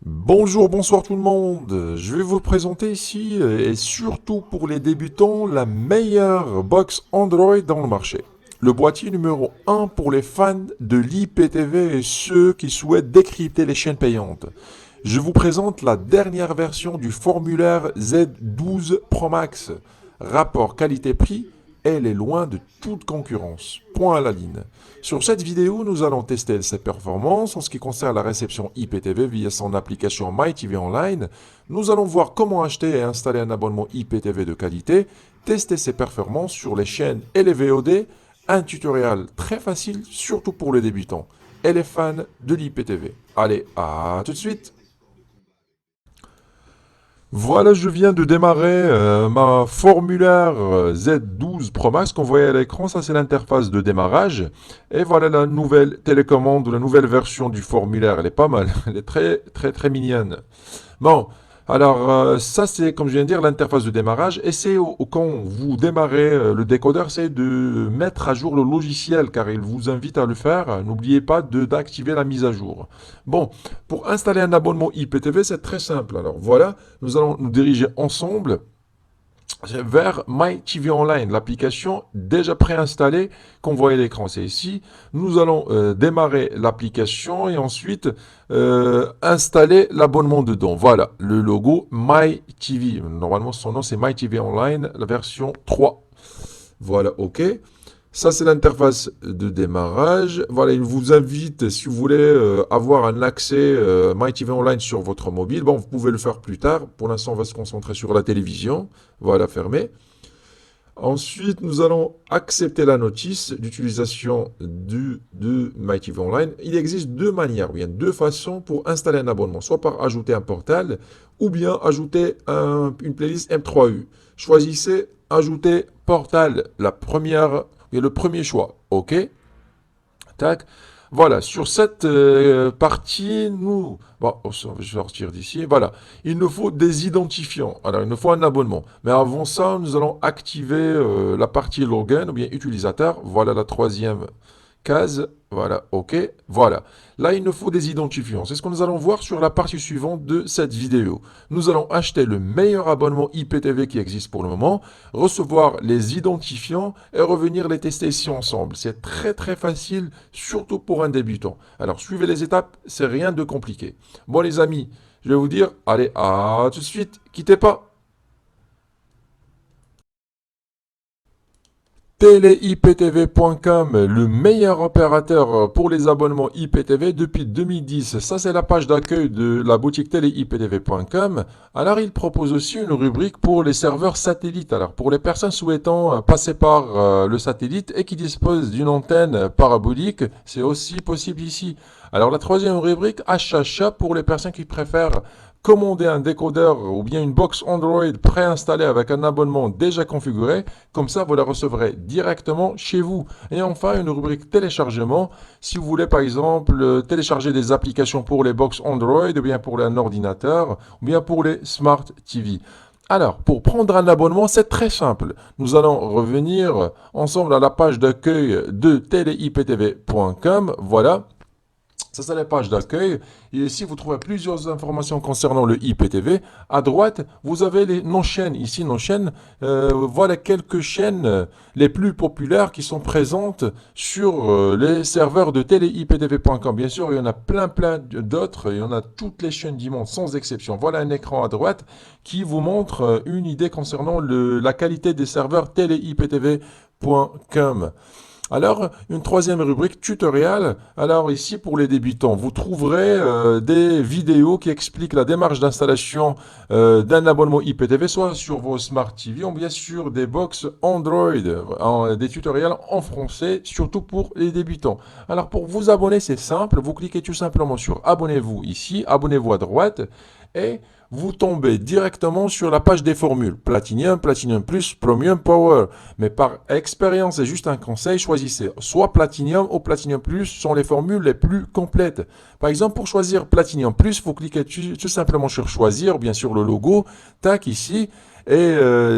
Bonjour, bonsoir tout le monde. Je vais vous présenter ici, et surtout pour les débutants, la meilleure box Android dans le marché. Le boîtier numéro un pour les fans de l'IPTV et ceux qui souhaitent décrypter les chaînes payantes. Je vous présente la dernière version du formulaire Z12 Pro Max. Rapport qualité-prix, elle est loin de toute concurrence. Point à la ligne. Sur cette vidéo, nous allons tester ses performances en ce qui concerne la réception IPTV via son application MyTV Online. Nous allons voir comment acheter et installer un abonnement IPTV de qualité, tester ses performances sur les chaînes et les VOD, un tutoriel très facile, surtout pour les débutants et les fans de l'IPTV. Allez, à tout de suite. Voilà, je viens de démarrer ma formulaire Z12 Pro Max qu'on voyait à l'écran. Ça, c'est l'interface de démarrage. Et voilà la nouvelle télécommande, la nouvelle version du formulaire. Elle est pas mal. Elle est très, très, très mignonne. Bon, alors ça, c'est, comme je viens de dire, l'interface de démarrage. Et c'est quand vous démarrez le décodeur, c'est de mettre à jour le logiciel, car il vous invite à le faire. N'oubliez pas d'activer la mise à jour. Bon, pour installer un abonnement IPTV, c'est très simple. Alors voilà, nous allons nous diriger ensemble vers MyTV Online, l'application déjà préinstallée qu'on voit à l'écran. C'est ici. Nous allons démarrer l'application et ensuite installer l'abonnement dedans. Voilà, le logo MyTV. Normalement, son nom, c'est MyTV Online, la version 3. Voilà, OK. Ça, c'est l'interface de démarrage. Voilà, il vous invite, si vous voulez avoir un accès MyTV Online sur votre mobile. Bon, vous pouvez le faire plus tard. Pour l'instant, on va se concentrer sur la télévision. Voilà, fermé. Ensuite, nous allons accepter la notice d'utilisation de MyTV Online. Il existe deux manières, ou bien deux façons pour installer un abonnement. Soit par ajouter un portal, ou bien ajouter une playlist M3U. Choisissez ajouter portal, la première et le premier choix. OK. Tac. Voilà, sur cette partie, nous... Bon, je vais sortir d'ici. Voilà, il nous faut des identifiants. Alors, il nous faut un abonnement. Mais avant ça, nous allons activer la partie login ou bien utilisateur. Voilà la troisième case. Voilà, OK. Voilà. Là, il nous faut des identifiants. C'est ce que nous allons voir sur la partie suivante de cette vidéo. Nous allons acheter le meilleur abonnement IPTV qui existe pour le moment, recevoir les identifiants et revenir les tester ici ensemble. C'est très très facile, surtout pour un débutant. Alors, suivez les étapes, c'est rien de compliqué. Bon, les amis, je vais vous dire, allez, à tout de suite, quittez pas. TéléIPTV.com, le meilleur opérateur pour les abonnements IPTV depuis 2010. Ça, c'est la page d'accueil de la boutique TéléIPTV.com. Alors, il propose aussi une rubrique pour les serveurs satellites. Alors, pour les personnes souhaitant passer par le satellite et qui disposent d'une antenne parabolique, c'est aussi possible ici. Alors, la troisième rubrique, achat pour les personnes qui préfèrent commander un décodeur ou bien une box Android préinstallée avec un abonnement déjà configuré. Comme ça, vous la recevrez directement chez vous. Et enfin, une rubrique téléchargement. Si vous voulez, par exemple, télécharger des applications pour les box Android, ou bien pour un ordinateur, ou bien pour les Smart TV. Alors, pour prendre un abonnement, c'est très simple. Nous allons revenir ensemble à la page d'accueil de téléiptv.com. Voilà. Ça, c'est la page d'accueil. Et ici, vous trouvez plusieurs informations concernant le IPTV. À droite, vous avez les non-chaînes. Ici, non-chaînes. Voilà quelques chaînes les plus populaires qui sont présentes sur les serveurs de téléiptv.com. Bien sûr, il y en a plein d'autres. Il y en a toutes les chaînes du monde, sans exception. Voilà un écran à droite qui vous montre une idée concernant la qualité des serveurs téléiptv.com. Alors, une troisième rubrique, tutoriel. Alors ici, pour les débutants, vous trouverez des vidéos qui expliquent la démarche d'installation d'un abonnement IPTV, soit sur vos Smart TV ou bien sur des box Android, des tutoriels en français, surtout pour les débutants. Alors, pour vous abonner, c'est simple. Vous cliquez tout simplement sur Abonnez-vous ici, abonnez-vous à droite, et vous tombez directement sur la page des formules. Platinum, Platinum Plus, Premium Power. Mais par expérience et juste un conseil, choisissez soit Platinum ou Platinum Plus sont les formules les plus complètes. Par exemple, pour choisir Platinum Plus, vous cliquez tout simplement sur Choisir, bien sûr le logo, tac ici, et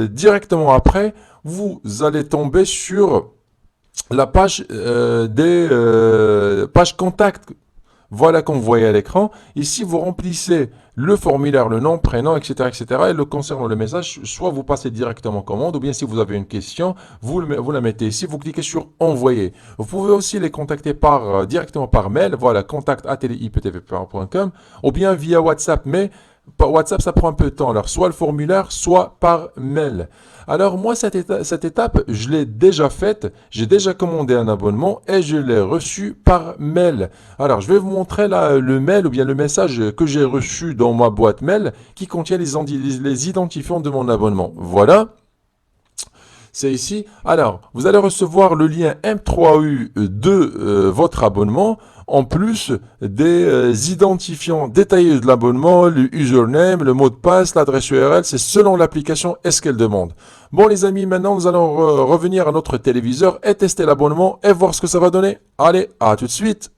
directement après, vous allez tomber sur la page des pages contact. Voilà qu'on voyait à l'écran. Ici, vous remplissez le formulaire, le nom, prénom, etc., etc. Et le concernant le message, soit vous passez directement commande, ou bien si vous avez une question, vous la mettez ici, vous cliquez sur envoyer. Vous pouvez aussi les contacter directement par mail, voilà, contact@iptv.com, ou bien via WhatsApp, mais par WhatsApp, ça prend un peu de temps. Alors, soit le formulaire, soit par mail. Alors, moi, cette étape, je l'ai déjà faite. J'ai déjà commandé un abonnement et je l'ai reçu par mail. Alors, je vais vous montrer là le mail ou bien le message que j'ai reçu dans ma boîte mail qui contient les identifiants de mon abonnement. Voilà. C'est ici. Alors, vous allez recevoir le lien M3U de votre abonnement, en plus des identifiants détaillés de l'abonnement, le username, le mot de passe, l'adresse URL, c'est selon l'application et ce qu'elle demande. Bon les amis, maintenant nous allons revenir à notre téléviseur et tester l'abonnement et voir ce que ça va donner. Allez, à tout de suite.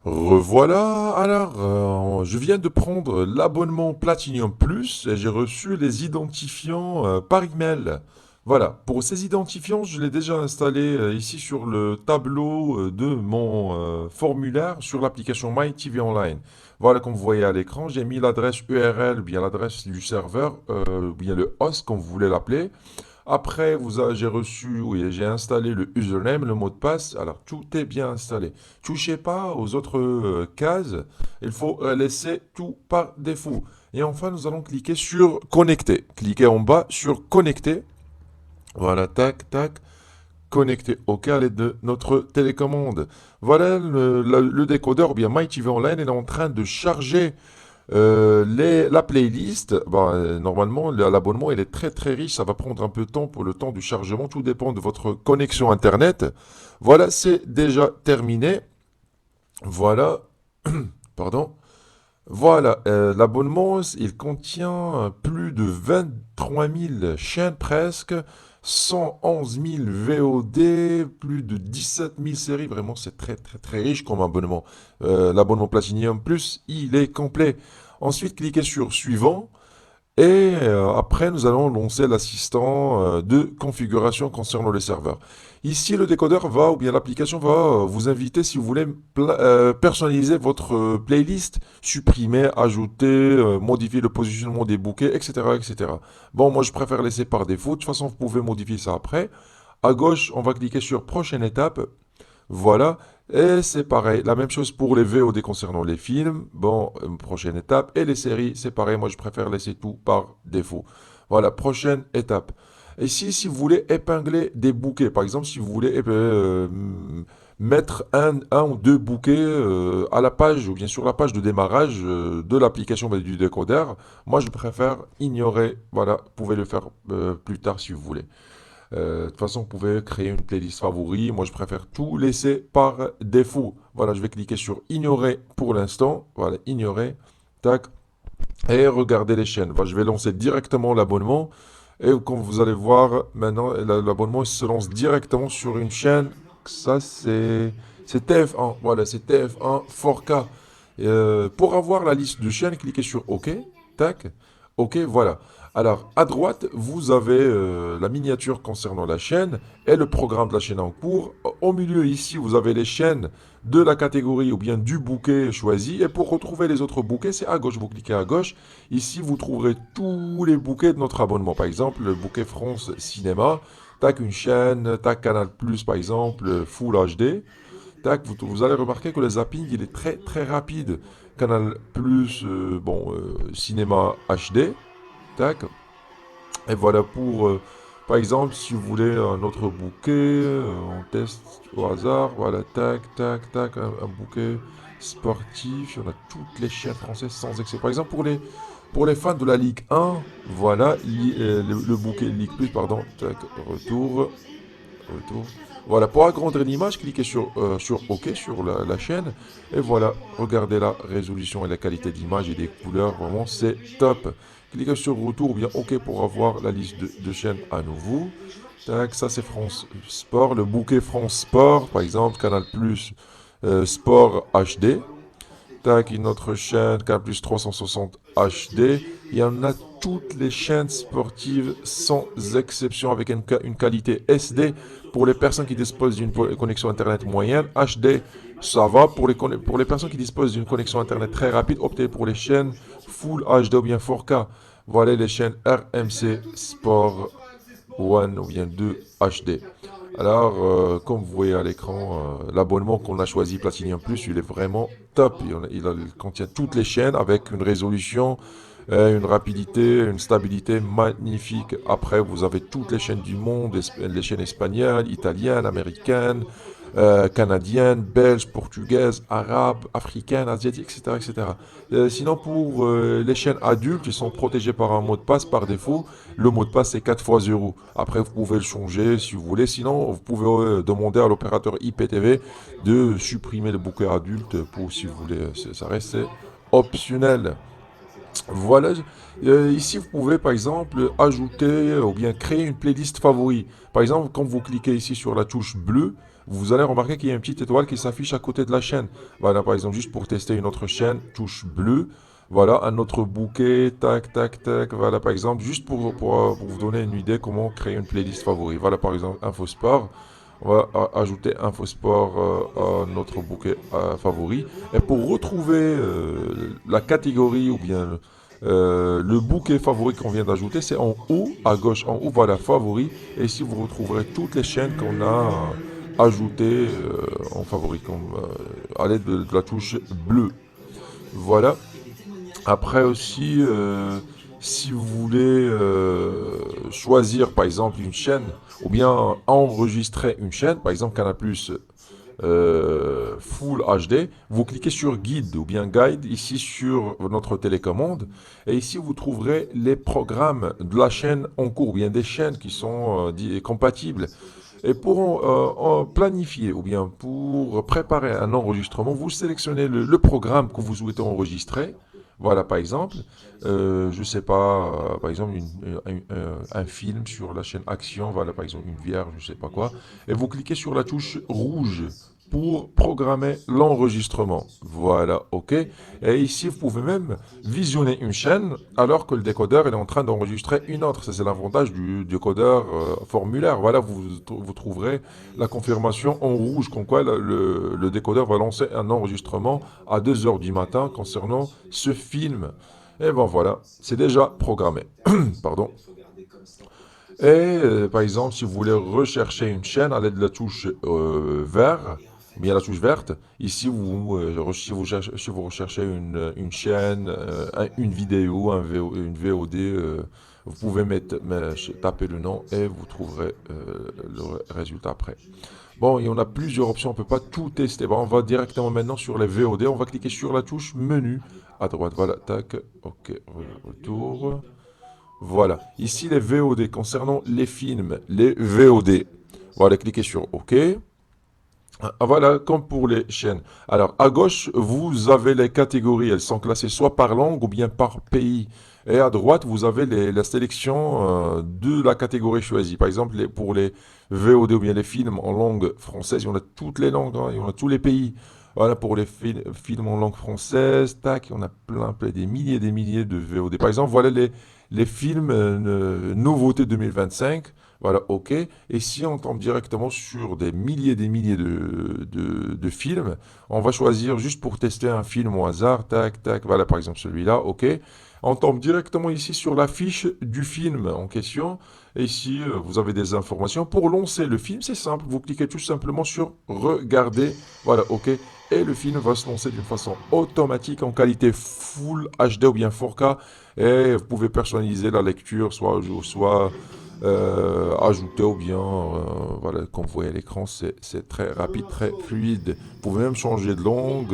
Revoilà, alors je viens de prendre l'abonnement Platinum Plus et j'ai reçu les identifiants par email. Voilà, pour ces identifiants, je l'ai déjà installé ici sur le tableau de mon formulaire sur l'application MyTV Online. Voilà, comme vous voyez à l'écran, j'ai mis l'adresse URL ou bien l'adresse du serveur ou bien le host, comme vous voulez l'appeler. Après, j'ai reçu, oui, j'ai installé le username, le mot de passe. Alors, tout est bien installé. Touchez pas aux autres cases. Il faut laisser tout par défaut. Et enfin, nous allons cliquer sur connecter. Cliquez en bas sur connecter. Voilà, tac, tac. Connecter au cas à l'aide de notre télécommande. Voilà le décodeur, ou bien MyTV Online, est en train de charger la playlist. Normalement, l'abonnement il est très très riche, ça va prendre un peu de temps pour le temps du chargement, tout dépend de votre connexion Internet. Voilà, c'est déjà terminé. Voilà, pardon. Voilà, l'abonnement, il contient plus de 23 000 chaînes presque, 111 000 VOD, plus de 17 000 séries. Vraiment, c'est très très très riche comme abonnement. L'abonnement Platinum Plus, il est complet. Ensuite, cliquez sur Suivant. Et après, nous allons lancer l'assistant de configuration concernant le serveur. Ici, le décodeur va, ou bien l'application va vous inviter si vous voulez personnaliser votre playlist, supprimer, ajouter, modifier le positionnement des bouquets, etc., etc. Bon, moi, je préfère laisser par défaut. De toute façon, vous pouvez modifier ça après. À gauche, on va cliquer sur Prochaine étape. Voilà, et c'est pareil, la même chose pour les VOD concernant les films. Bon, prochaine étape. Et les séries, c'est pareil, moi je préfère laisser tout par défaut. Voilà, prochaine étape. Ici, si vous voulez épingler des bouquets, par exemple, si vous voulez mettre un ou deux bouquets à la page, ou bien sur la page de démarrage de l'application du décodeur, moi je préfère ignorer. Voilà, vous pouvez le faire plus tard si vous voulez. De toute façon, vous pouvez créer une playlist favori. Moi, je préfère tout laisser par défaut. Voilà, je vais cliquer sur ignorer pour l'instant. Voilà, ignorer. Tac. Et regarder les chaînes. Voilà, je vais lancer directement l'abonnement. Et comme vous allez voir, maintenant, l'abonnement se lance directement sur une chaîne. Ça, c'est TF1. Voilà, c'est TF1 4K. Pour avoir la liste de chaînes, cliquez sur OK. Tac. OK, voilà. Alors, à droite, vous avez la miniature concernant la chaîne et le programme de la chaîne en cours. Au milieu, ici, vous avez les chaînes de la catégorie ou bien du bouquet choisi. Et pour retrouver les autres bouquets, c'est à gauche. Vous cliquez à gauche. Ici, vous trouverez tous les bouquets de notre abonnement. Par exemple, le bouquet France Cinéma. Tac, une chaîne. Tac, Canal Plus, par exemple, Full HD. Tac, vous allez remarquer que le zapping, il est très très rapide. Canal Plus, Cinéma HD. Tac. Et voilà pour, par exemple, si vous voulez un autre bouquet, on teste au hasard. Voilà, tac, tac, tac, un bouquet sportif. On a toutes les chaînes françaises sans exception. Par exemple, pour les fans de la Ligue 1, voilà, le bouquet Ligue Plus, pardon, tac, retour. Retour. Voilà, pour agrandir l'image, cliquez sur OK sur la chaîne. Et voilà, regardez la résolution et la qualité d'image et des couleurs. Vraiment, c'est top. Cliquez sur Retour ou bien OK pour avoir la liste de chaînes à nouveau. Tac, ça c'est France Sport. Le bouquet France Sport, par exemple, Canal Plus Sport HD. Tac, une autre chaîne, Canal Plus 360 HD. Il y en a toutes les chaînes sportives sans exception avec une qualité SD pour les personnes qui disposent d'une connexion Internet moyenne, HD Ça va pour les personnes qui disposent d'une connexion Internet très rapide, optez pour les chaînes Full HD ou bien 4K. Voilà les chaînes RMC Sport 1 ou bien 2 HD. Alors, comme vous voyez à l'écran, l'abonnement qu'on a choisi Platinum Plus, il est vraiment top. Il contient toutes les chaînes avec une résolution, une rapidité, une stabilité magnifique. Après, vous avez toutes les chaînes du monde, les chaînes espagnoles, italiennes, américaines, canadiennes, belges, portugaises, arabes, africaines, asiatiques, etc. etc. Sinon, pour les chaînes adultes, ils sont protégés par un mot de passe par défaut. Le mot de passe, c'est 4 fois 0. Après, vous pouvez le changer si vous voulez. Sinon, vous pouvez demander à l'opérateur IPTV de supprimer le bouquet adulte pour si vous voulez. Ça reste optionnel. Voilà. Ici, vous pouvez par exemple ajouter ou bien créer une playlist favori. Par exemple, quand vous cliquez ici sur la touche bleue, vous allez remarquer qu'il y a une petite étoile qui s'affiche à côté de la chaîne. Voilà, par exemple, juste pour tester une autre chaîne, touche bleue. Voilà, un autre bouquet, tac, tac, tac. Voilà, par exemple, juste pour vous donner une idée comment créer une playlist favori. Voilà, par exemple, Infosport. On va ajouter Infosport à notre bouquet favori. Et pour retrouver la catégorie ou bien le bouquet favori qu'on vient d'ajouter, c'est en haut, à gauche, en haut, voilà, favori. Et ici, vous retrouverez toutes les chaînes qu'on a ajoutées en favori, comme, à l'aide de la touche bleue. Voilà. Après aussi, si vous voulez choisir par exemple une chaîne ou bien enregistrer une chaîne, par exemple Canal+, Full HD, vous cliquez sur guide ou bien guide ici sur notre télécommande et ici vous trouverez les programmes de la chaîne en cours, ou bien des chaînes qui sont compatibles. Et pour en planifier ou bien pour préparer un enregistrement, vous sélectionnez le programme que vous souhaitez enregistrer. Voilà, par exemple, je sais pas, par exemple, un film sur la chaîne Action, voilà, par exemple, une vierge, je sais pas quoi, et vous cliquez sur la touche rouge pour programmer l'enregistrement. Voilà, ok. Et ici, vous pouvez même visionner une chaîne alors que le décodeur est en train d'enregistrer une autre. Ça, c'est l'avantage du décodeur formulaire. Voilà, vous trouverez la confirmation en rouge, comme quoi le décodeur va lancer un enregistrement à 2 heures du matin concernant ce film. Et bon, voilà, c'est déjà programmé. Pardon. Et par exemple, si vous voulez rechercher une chaîne à l'aide de la touche vert, bien la touche verte, ici si vous recherchez une chaîne, une vidéo, une VOD, vous pouvez taper le nom et vous trouverez le résultat après. Bon, il y en a plusieurs options, on ne peut pas tout tester. Bon, on va directement maintenant sur les VOD, on va cliquer sur la touche menu à droite, voilà, tac, ok, retour. Voilà. Ici, les VOD. Concernant les films, les VOD. Voilà, cliquez sur OK. Ah, voilà, comme pour les chaînes. Alors, à gauche, vous avez les catégories. Elles sont classées soit par langue ou bien par pays. Et à droite, vous avez la sélection de la catégorie choisie. Par exemple, pour les VOD ou bien les films en langue française, il y en a toutes les langues, hein, il y en a tous les pays. Voilà, pour les films en langue française, tac, on a plein, des milliers de VOD. Par exemple, voilà les films nouveautés 2025. Voilà, OK. Et si on tombe directement sur des milliers de films, on va choisir juste pour tester un film au hasard, tac, tac, voilà par exemple celui-là, OK. On tombe directement ici sur la fiche du film en question. Et ici, vous avez des informations. Pour lancer le film, c'est simple, vous cliquez tout simplement sur Regarder, voilà, OK. Et le film va se lancer d'une façon automatique en qualité Full HD ou bien 4K. Et vous pouvez personnaliser la lecture, soit ajouter ou bien, voilà, comme vous voyez à l'écran, c'est très rapide, très fluide. Vous pouvez même changer de langue,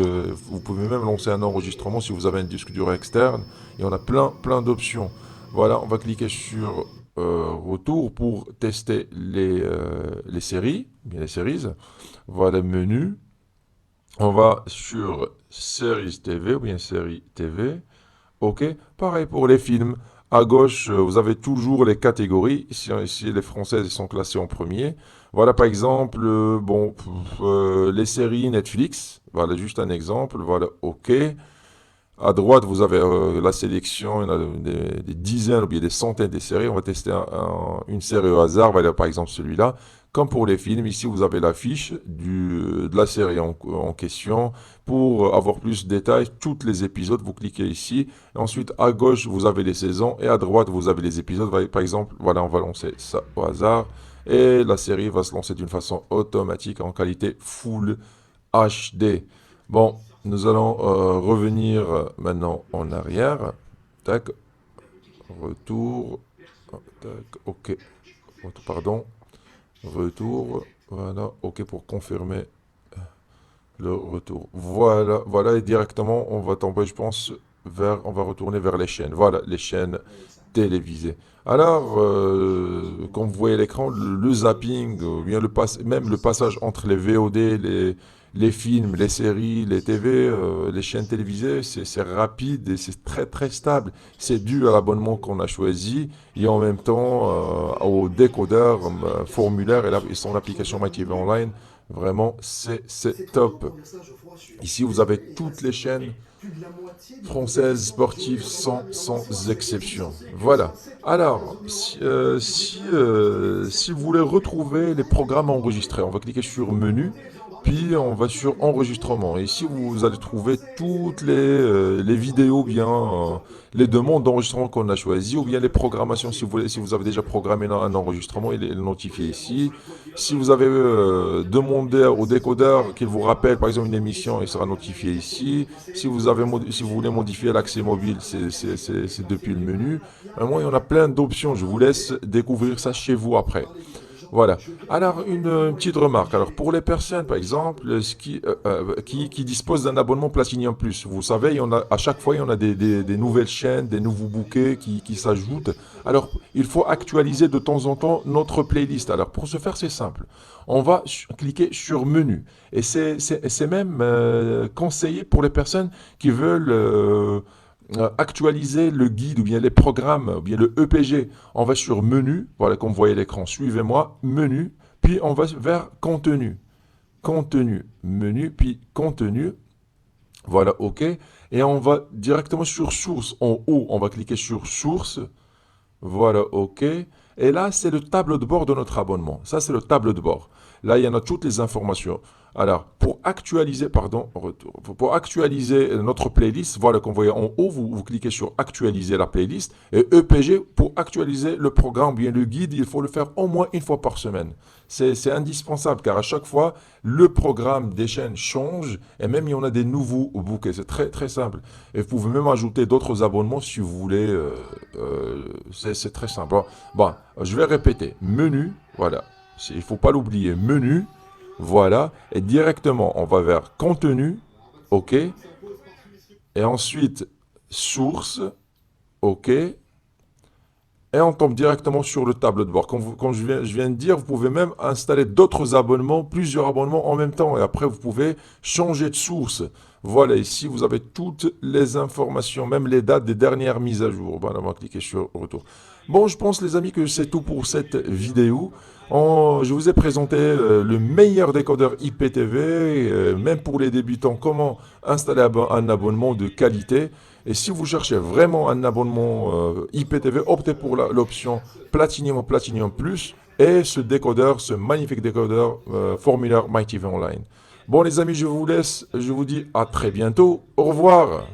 vous pouvez même lancer un enregistrement si vous avez un disque dur externe. Il y en a plein d'options. Voilà, on va cliquer sur retour pour tester les séries, bien les séries. Voilà, menu. On va sur séries TV ou bien série TV. OK. Pareil pour les films. À gauche, vous avez toujours les catégories. Ici, les françaises sont classées en premier. Voilà, par exemple, les séries Netflix. Voilà, juste un exemple. Voilà, OK. À droite, vous avez la sélection. Il y en a des dizaines ou bien des centaines de séries. On va tester une série au hasard. Voilà, par exemple, celui-là. comme pour les films. Ici, vous avez l'affiche de la série en question. Pour avoir plus de détails, tous les épisodes, vous cliquez ici. Ensuite, à gauche, vous avez les saisons et à droite, vous avez les épisodes. Par exemple, voilà, on va lancer ça au hasard. Et la série va se lancer d'une façon automatique en qualité Full HD. Bon, nous allons revenir maintenant en arrière. Tac, retour. Tac, ok. Pardon. Retour. Voilà, ok pour confirmer le retour. Voilà, voilà, et directement, on va tomber, je pense, on va retourner vers les chaînes. Voilà, les chaînes télévisées. Alors, comme vous voyez à l'écran, le zapping, bien même le passage entre les VOD, les films, les séries, les TV, les chaînes télévisées, c'est rapide et c'est très très stable. C'est dû à l'abonnement qu'on a choisi et en même temps au décodeur, formulaire et son application MyTV Online. Vraiment, c'est top. Ici, vous avez toutes les chaînes françaises sportives sans exception. Voilà. Alors, si vous voulez retrouver les programmes enregistrés, on va cliquer sur Menu, puis on va sur Enregistrement. Et ici, vous allez trouver toutes les vidéos, bien les demandes d'enregistrement qu'on a choisies, ou bien les programmations, si vous voulez, si vous avez déjà programmé un enregistrement, il est notifié ici. Si vous avez demandé au décodeur qu'il vous rappelle, par exemple, une émission, il sera notifié ici. Si vous voulez modifier l'accès mobile, c'est depuis le menu. Vraiment, il y en a plein d'options. Je vous laisse découvrir ça chez vous après. Voilà. Alors, une petite remarque. Alors, pour les personnes, par exemple, qui disposent d'un abonnement Platinum Plus, vous savez, à chaque fois, il y en a des nouvelles chaînes, des nouveaux bouquets qui s'ajoutent. Alors, il faut actualiser de temps en temps notre playlist. Alors, pour ce faire, c'est simple. On va cliquer sur Menu. Et c'est même conseillé pour les personnes qui veulent actualiser le guide ou bien les programmes ou bien le EPG. On va sur Menu, voilà comme vous voyez l'écran, suivez-moi, Menu, puis on va vers Contenu. Contenu, Menu, puis Contenu. Voilà, OK. Et on va directement sur Source. En haut, on va cliquer sur Source. Voilà, OK. Et là, c'est le tableau de bord de notre abonnement. Ça, c'est le tableau de bord. Là, il y en a toutes les informations. Alors, pour actualiser, pardon, retour. Pour actualiser notre playlist, voilà, comme vous voyez en haut, vous cliquez sur actualiser la playlist. Et EPG, pour actualiser le programme, bien le guide, il faut le faire au moins une fois par semaine. C'est indispensable, car à chaque fois, le programme des chaînes change, et même il y en a des nouveaux bouquets. C'est très, très simple. Et vous pouvez même ajouter d'autres abonnements si vous voulez. C'est très simple. Bon, je vais répéter. Menu, voilà. Il ne faut pas l'oublier. Menu, voilà. Et directement, on va vers Contenu, OK. Et ensuite, Source, OK. Et on tombe directement sur le tableau de bord. Comme je viens de dire, vous pouvez même installer d'autres abonnements, plusieurs abonnements en même temps. Et après, vous pouvez changer de source. Voilà, ici, vous avez toutes les informations, même les dates des dernières mises à jour. Voilà, on va cliquer sur Retour. Bon, je pense, les amis, que c'est tout pour cette vidéo. Je vous ai présenté le meilleur décodeur IPTV, même pour les débutants, comment installer un abonnement de qualité. Et si vous cherchez vraiment un abonnement IPTV, optez pour l'option Platinum ou Platinum Plus et ce décodeur, ce magnifique décodeur formulaire MyTV Online. Bon les amis, je vous laisse, je vous dis à très bientôt. Au revoir.